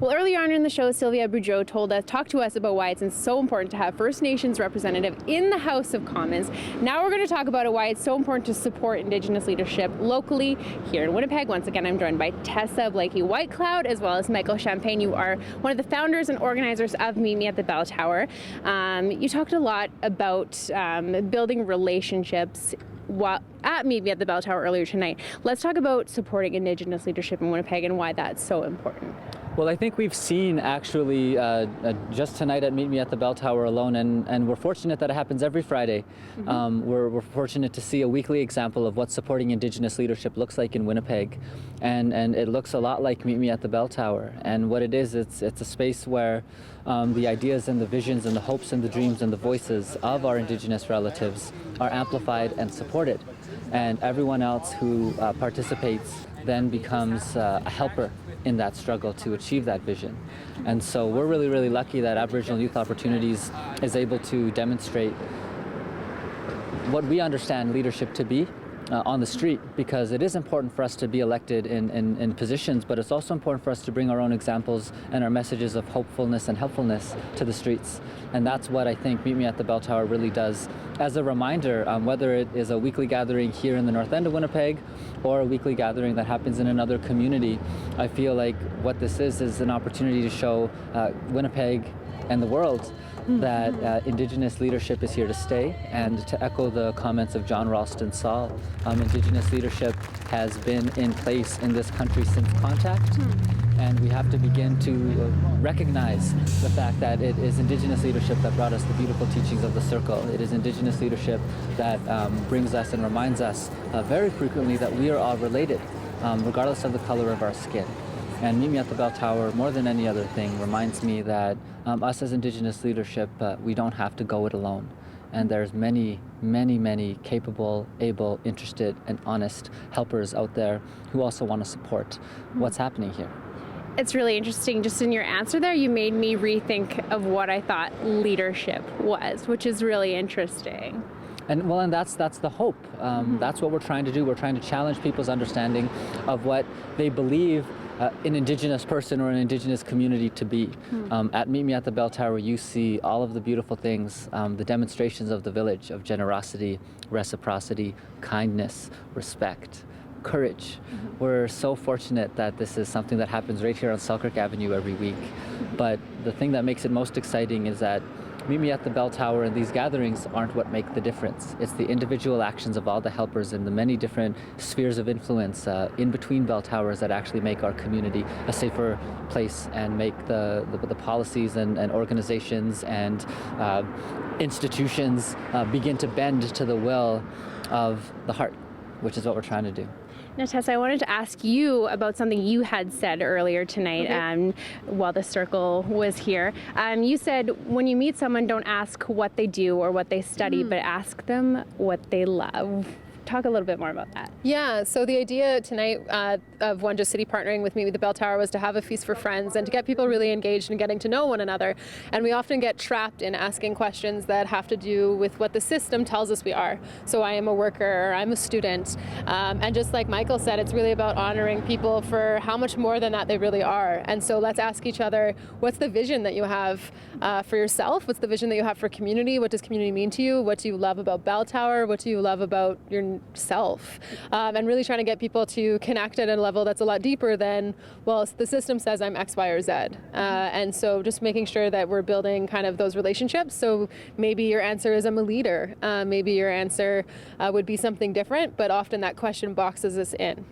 Well, earlier on in the show, Sylvia Boudreau talked to us about why it's so important to have First Nations representative in the House of Commons. Now we're going to talk about why it's so important to support Indigenous leadership locally here in Winnipeg. Once again, I'm joined by Tessa Blaikie Whitecloud, as well as Michael Champagne. You are one of the founders and organizers of Meet Me at the Bell Tower. You talked a lot about building relationships at Meet Me at the Bell Tower earlier tonight. Let's talk about supporting Indigenous leadership in Winnipeg and why that's so important. Well, I think we've seen actually just tonight at Meet Me at the Bell Tower alone, and we're fortunate that it happens every Friday. Mm-hmm. We're fortunate to see a weekly example of what supporting Indigenous leadership looks like in Winnipeg, and it looks a lot like Meet Me at the Bell Tower. And what it is, it's a space where the ideas and the visions and the hopes and the dreams and the voices of our Indigenous relatives are amplified and supported. And everyone else who participates then becomes a helper in that struggle to achieve that vision. And so we're really, really lucky that Aboriginal Youth Opportunities is able to demonstrate what we understand leadership to be on the street, because it is important for us to be elected in positions, but it's also important for us to bring our own examples and our messages of hopefulness and helpfulness to the streets. And that's what I think Meet Me at the Bell Tower really does. As a reminder, whether it is a weekly gathering here in the north end of Winnipeg or a weekly gathering that happens in another community, I feel like what this is an opportunity to show Winnipeg and the world that Indigenous leadership is here to stay. And to echo the comments of John Ralston Saul, Indigenous leadership has been in place in this country since contact. And we have to begin to recognize the fact that it is Indigenous leadership that brought us the beautiful teachings of the circle. It is Indigenous leadership that brings us and reminds us very frequently that we are all related, regardless of the color of our skin. And Meet Me at the Bell Tower, more than any other thing, reminds me that us as Indigenous leadership, we don't have to go it alone. And there's many, many, many capable, able, interested, and honest helpers out there who also want to support what's happening here. It's really interesting. Just in your answer there, you made me rethink of what I thought leadership was, which is really interesting. And that's the hope. That's what we're trying to do. We're trying to challenge people's understanding of what they believe an Indigenous person or an Indigenous community to be. At Meet Me at the Bell Tower, you see all of the beautiful things, the demonstrations of the village, of generosity, reciprocity, kindness, respect, courage. We're so fortunate that this is something that happens right here on Selkirk Avenue every week. But the thing that makes it most exciting is that Meet Me at the Bell Tower and these gatherings aren't what make the difference. It's the individual actions of all the helpers in the many different spheres of influence in between bell towers that actually make our community a safer place and make the policies and organizations and institutions begin to bend to the will of the heart, which is what we're trying to do. Now, Tessa, I wanted to ask you about something you had said earlier tonight while the circle was here. You said when you meet someone, don't ask what they do or what they study, but ask them what they love. Talk a little bit more about that. Yeah, so the idea tonight of One Just City partnering with Me with the Bell Tower was to have a feast for friends and to get people really engaged in getting to know one another. And we often get trapped in asking questions that have to do with what the system tells us we are. So I am a worker, or I'm a student. And just like Michael said, it's really about honoring people for how much more than that they really are. And so let's ask each other, what's the vision that you have for yourself? What's the vision that you have for community? What does community mean to you? What do you love about Bell Tower? What do you love about your self? And really trying to get people to connect at a level that's a lot deeper than, well, the system says I'm X, Y, or Z. And so just making sure that we're building kind of those relationships. So maybe your answer is I'm a leader. Maybe your answer would be something different, but often that question boxes us in.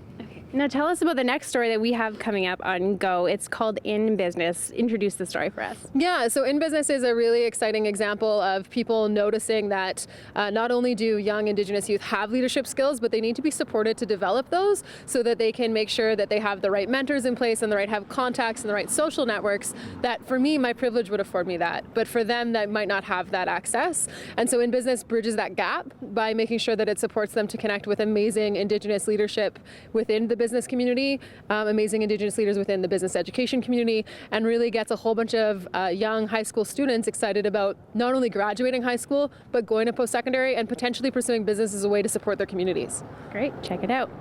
Now tell us about the next story that we have coming up on Go. It's called In Business. Introduce the story for us. Yeah, so In Business is a really exciting example of people noticing that not only do young Indigenous youth have leadership skills, but they need to be supported to develop those so that they can make sure that they have the right mentors in place and the right have contacts and the right social networks that for me, my privilege would afford me that. But for them, that might not have that access. And so In Business bridges that gap by making sure that it supports them to connect with amazing Indigenous leadership within the business community, amazing Indigenous leaders within the business education community, and really gets a whole bunch of young high school students excited about not only graduating high school, but going to post-secondary and potentially pursuing business as a way to support their communities. Great, check it out.